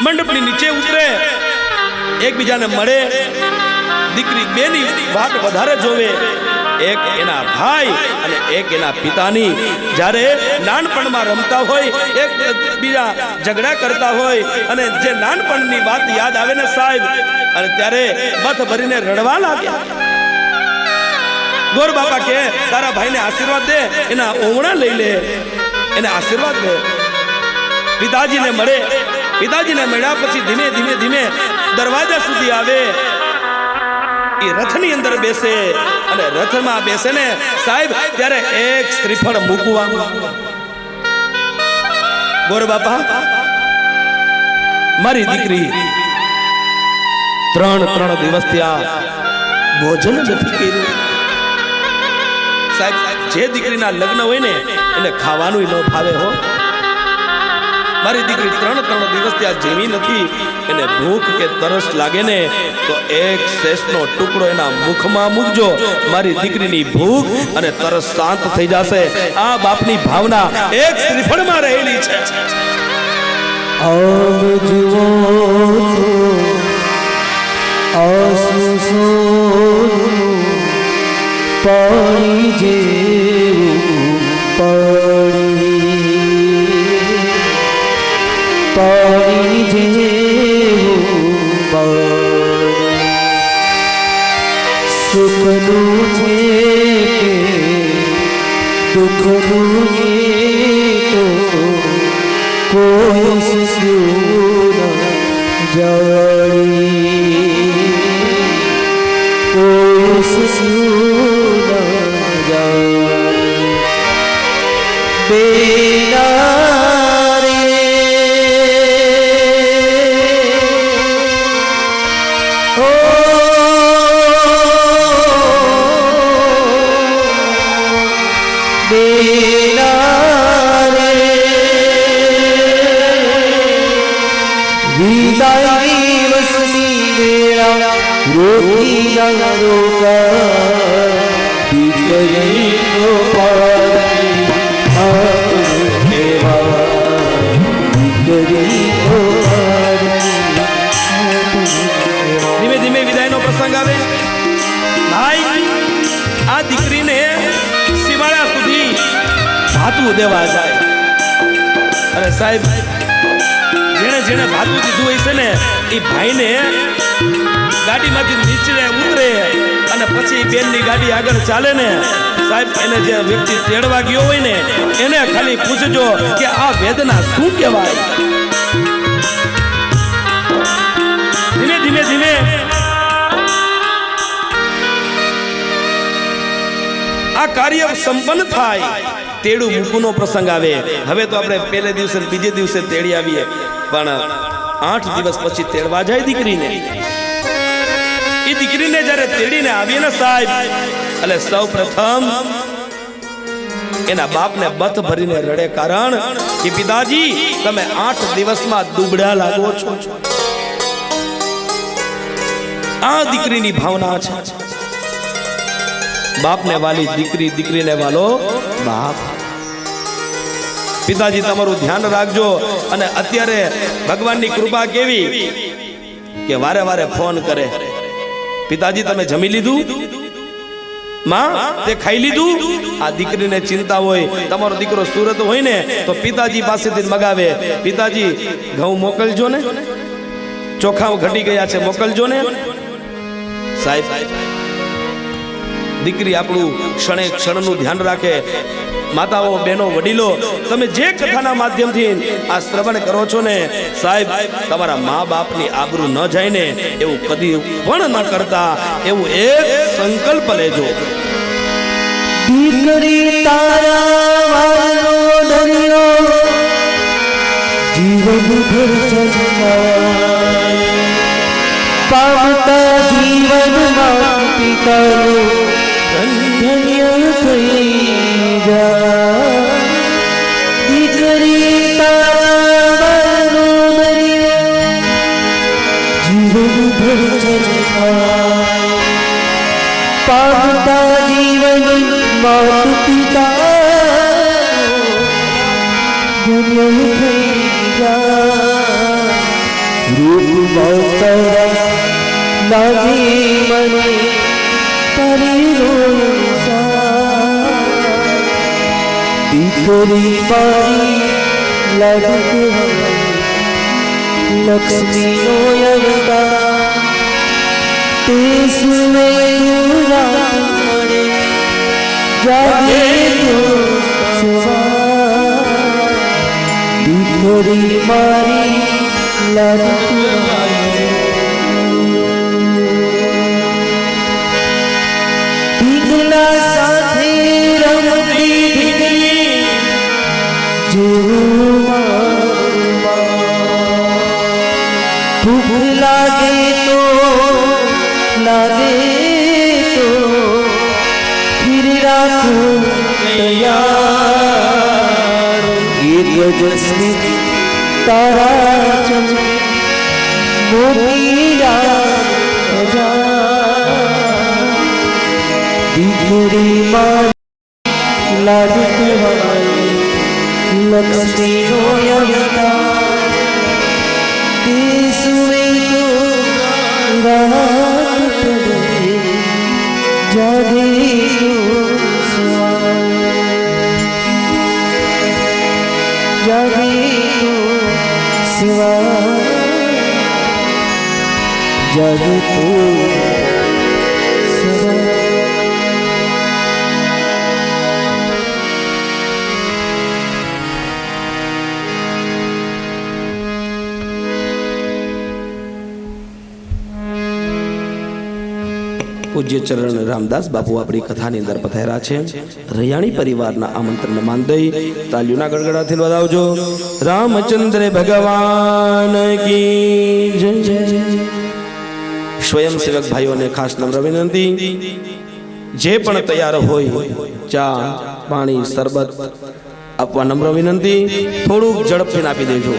મંડપની નીચે ઉતરે, એકબીજાને મળે. દીકરી બેની વાત વધારે જોવે, એક એના ભાઈ અને એક એના પિતાની. જ્યારે નાનપણમાં રમતા હોય, એક બીજા ઝઘડા કરતા હોય અને જે નાનપણની વાત યાદ આવે ને સાહેબ, અને ત્યારે બથ ભરીને રડવા લાગ્યા. ગોર બાપા કે તારા ભાઈને આશીર્વાદ દે, એના ઓવણા લઈ લે, એને આશીર્વાદ દે. પિતાજીને મળે. પિતાજીને મળ્યા પછી ધીમે ધીમે ધીમે દરવાજા સુધી આવે. એ રથની અંદર બેસે અને રથમાં બેસે ને સાહેબ ત્યારે એક શ્રીફળ મૂકવા. ગોર બાપા મારી દીકરી 3 દિવસ ત્યાં ભોજન નથી કર્યું. સાહેબ જે દીકરીના લગ્ન હોય ને એને ખાવાનું ન ભાવે હો. મારી દીકરી 3 દિવસ ત્યાં જેવી નથી. એને ભૂખ કે તરસ લાગે ને તો એક શેષનો ટુકડો એના મુખમાં મૂકજો, મારી દીકરીની ભૂખ અને તરસ શાંત થઈ જશે. આ બાપની ભાવના એક શ્રીફળમાં રહેલી છે. આમ જુઓ આસુસો પાણી જેવું પાણી જેવું સુખનું છે કે દુઃખનું તો કોઈ શિશુર જાણી, કોઈ શિશુર જાણી. બેના રે ઓ બેના રે વિદાય દિવસની વેળા રોકી ન રોકા દીકરીનો પાણી ધીમે ધીમે વિદાયનો પ્રસંગ આવે. ભાઈ આ દીકરીને સીમાડા સુધી ભાતું દેવા જાય. અને સાહેબ જેણે જેણે ભાતું દીધું હોય છે ને એ ભાઈને ગાડીમાંથી નીચે ઉતરે અને પછી બેનની ગાડી આગળ ચાલે ને સાહેબ એને જે વ્યક્તિ તેડવા ગયો હોય ને એને ખાલી પૂછજો કે આ વેદના શું કહેવાય. ધીમે ધીમે ધીમે આ કાર્ય સંપન્ન થાય. તેડું મૂકવાનો પ્રસંગ આવે. હવે તો આપણે પહેલે દિવસે બીજે દિવસે તેડી આવીએ, પણ 8 દિવસ પછી તેડવા જાય દીકરીને. એ દીકરીને જ્યારે તેડીને આવીએ ને સાહેબ એટલે સૌ પ્રથમ એના બાપને બથ ભરીને રડે, કારણ કે પિતાજી તમે 8 દિવસમાં દુબળા લાગો છો. આ દીકરીની ભાવના છે. બાપને વાલી દીકરી, દીકરીને વાલો બાપ. પિતાજી તમારું ધ્યાન રાખજો. અને અત્યારે ભગવાનની કૃપા કેવી કે વારે વારે ફોન કરે, પિતાજી તમે જમી લીધું, માં તે ખાઈ લીધું. આ દીકરીને ચિંતા હોય, તમારો દીકરો સુરત હોય ને તો પિતાજી પાસેથી મગાવે, પિતાજી ઘઉં મોકલજો ને, ચોખા ઘટી ગયા છે મોકલજો ને. સાહેબ દીકરી આપણું ક્ષણે ક્ષણનું ધ્યાન રાખે. માતાઓ, બહેનો, વડીલો, તમે જે કથાના માધ્યમથી આ શ્રવણ કરો છો ને સાહેબ, તમારા મા બાપની આબરૂ ન જાય ને એવું કદી પણ ન કરતા, એવું એક સંકલ્પ લેજો. દીકરી તારા વાલો દરિયો જીવન ભર જન્માય, પામતા જીવનમાં પિતાનું ધન્ય થઈ જાય. દીકરી તારા વાલો દરિયો જીવન ભર જન્માય, પામતા જીવન માત પિતા ધન્ય થઈ જાય. રૂપ માતા લાગે મને તારી રોયા, દીકરી મારી લાગે લક્ષ્મી નો અવતાર. તે સુને જાગે તો સવાર, દીકરી મારી લાડકી. ઢીંગલા સાથે રમતી ઢીંગલી જેવું મારું મા. ભૂખ લાગે તો ફિર રાખું તૈયાર. એક જસ્મિત તારા ચમકે મોતી દીકરી મારી લાડકવાળી લક્ષ્મી નો અવતાર. તે સુવે તો રાત પડે જાગે તો સવાર, જાગે તો સવાર, જાગે તો સવાર. પૂજ્ય ચરણ રામદાસ બાપુ આપણી કથાની અંદર પધાર્યા છે. રૈયાણી પરિવારના આમંત્રણ માન દઈ તાલીઓના ગડગડાથી વધાવજો. રામચંદ્ર ભગવાન કી જય. સ્વયંસેવક ભાઈઓને ખાસ નમ્ર વિનંતી, જે પણ તૈયાર હોય ચા, પાણી, શરબત આપવા નમ્ર વિનંતી. થોડુંક ઝડપથી આપી દેજો.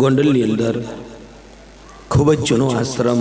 ગોંડલની અંદર ખૂબ જ જૂનો આશ્રમ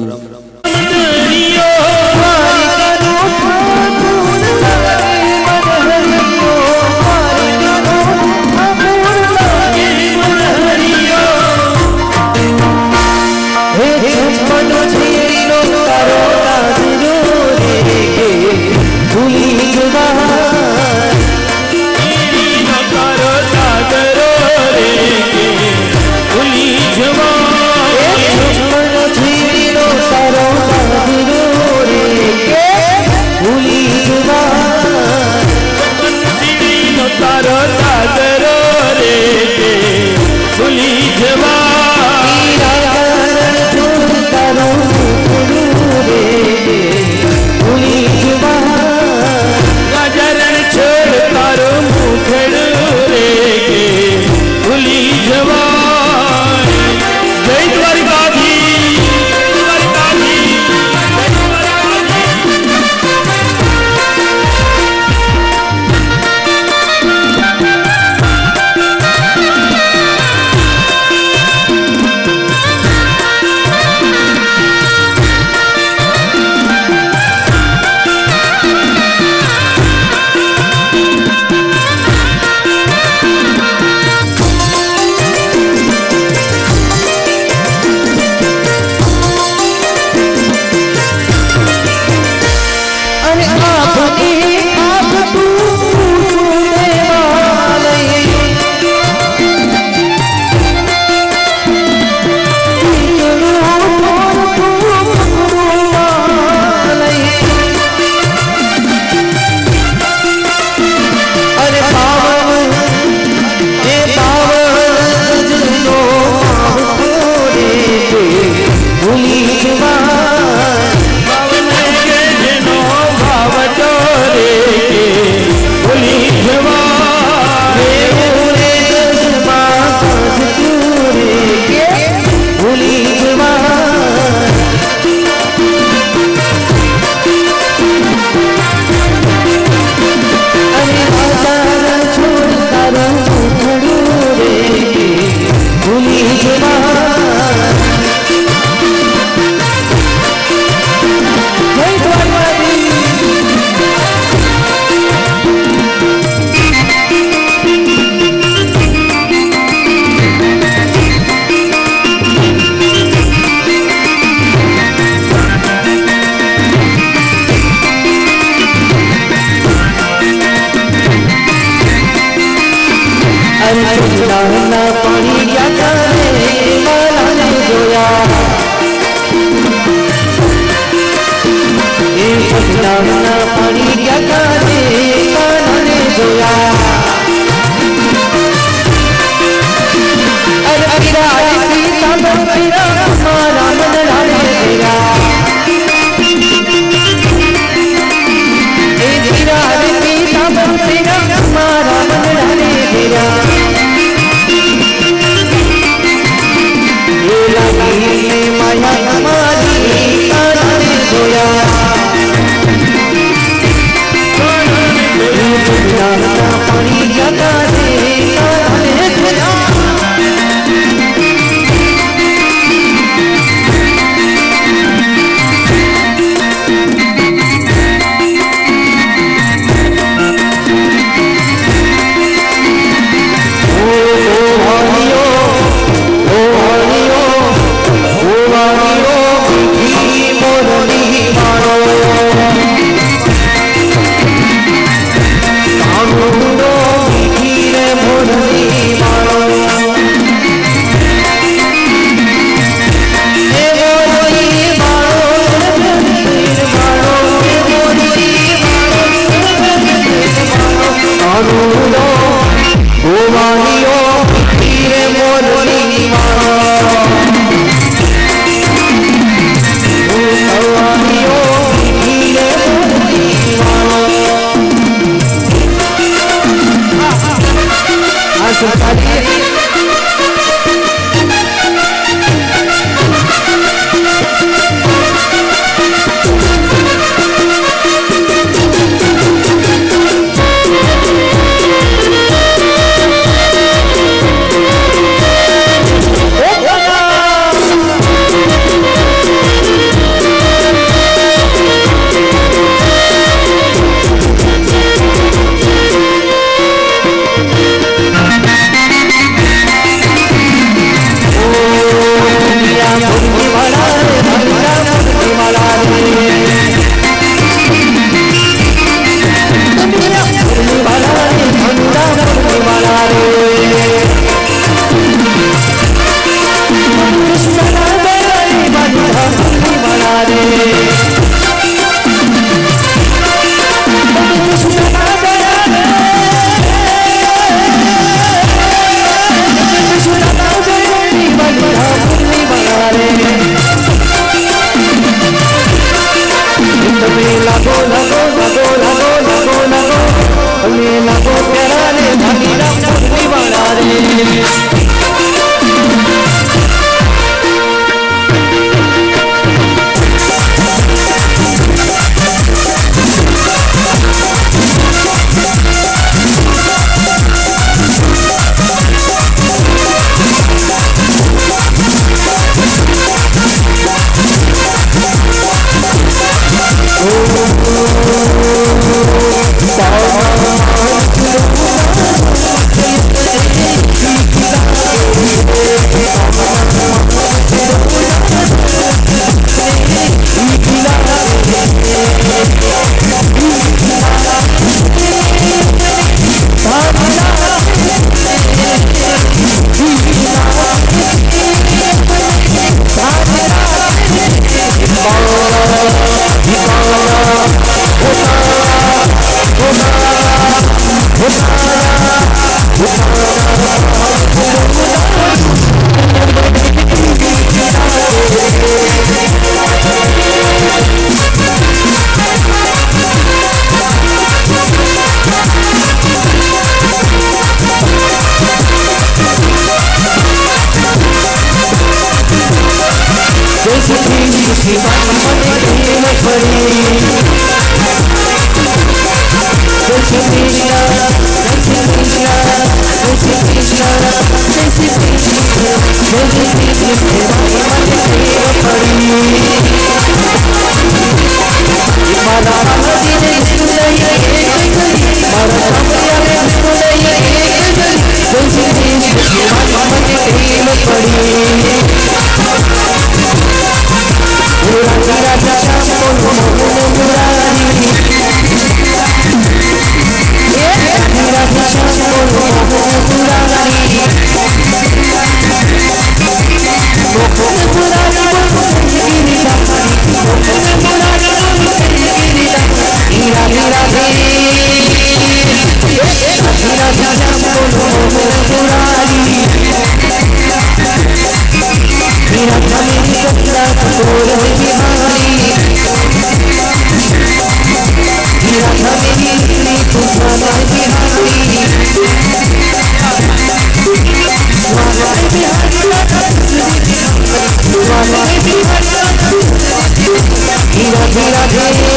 નાના પાણી ગયા તારે કાનને જોયા અરે વિરાજ સીતાબળ પીરા મારા મન લાડે તેરા એ વિરાજ સીતાબળ પીરા મારા મન લાડે તેરા એ લાગી માયા તમારી કાનને જોયા નાના પાણી ગયા તારે કાનને જોયા Pura બોલે દ્વારિકા બોલે દ્વારિકા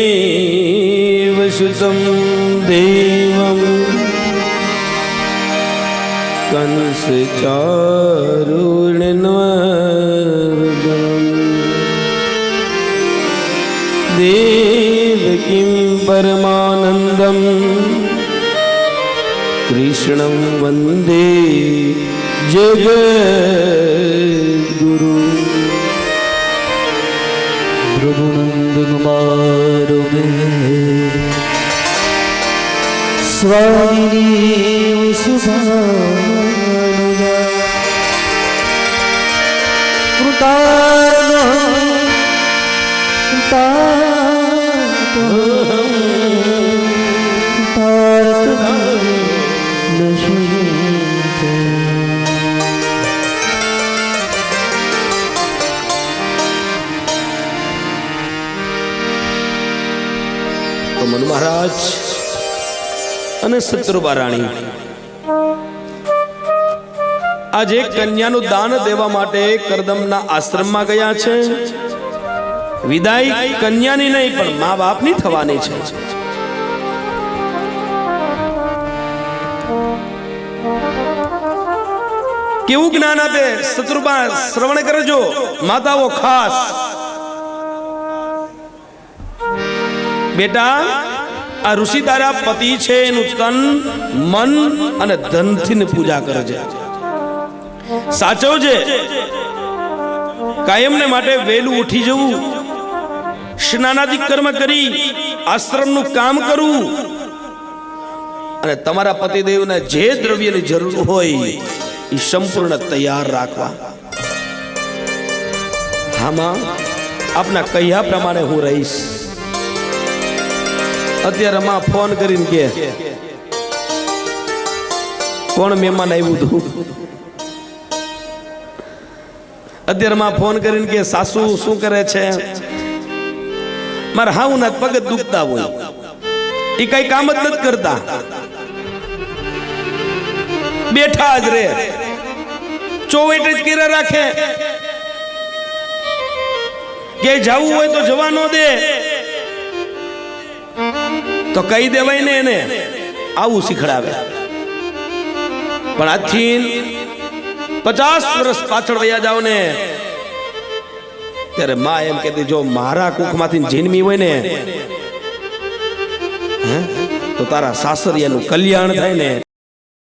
વસુદેવ સુતમ દેવમ કંસ ચારુણ્યવદનમ દેવકીં પરમાનંદમ કૃષ્ણં વંદે જગદ્ગુરુ. પ્રભુનંદ મારો સ્વામી સુભાનુદા તો મનુ મહારાજ અને સત્રુબા રાણી આજે કન્યાનું દાન દેવા માટે કરદમના આશ્રમમાં ગયા છે. વિદાય કન્યાની નહીં પણ મા બાપની થવાની છે. કેવું જ્ઞાન આપે સત્રુબા, શ્રવણ કરજો માતાઓ ખાસ. બેટા, આ ઋષિ તારા પતિ છે, એનું તન મન અને ધનથી પૂજા કરજે, સાચવજે. કાયમને માટે વહેલું ઉઠી જવું, સ્નાનાદિ કર્મ કરી આશ્રમનું કામ કરવું અને તમારા પતિદેવને જે દ્રવ્યની જરૂર હોય એ સંપૂર્ણ તૈયાર રાખવા. હામાં આપના કહ્યા પ્રમાણે હું રહીશ. અત્યારે માં ફોન કરીને કે કોણ મહેમાન આવ્યું હતું. અત્યારે માં ફોન કરીને કે સાસુ શું કરે છે. મારા હાઉના પગ દુખતા હોય, એ કઈ કામ જ નથી કરતા, બેઠા જ રે, ચોવેટ જ કર્યા રાખે. કે જવું હોય તો જવા ન દે તો કહી દેવાય ને એને, આવું શીખડાવે. પણ આજથી 50 વર્ષ પાછળ વયા જાવ ને ત્યારે માં એમ કહેતી, જો મારા કુખમાંથી જન્મી હોય ને તો તારા સાસરિયાનું કલ્યાણ થાય ને.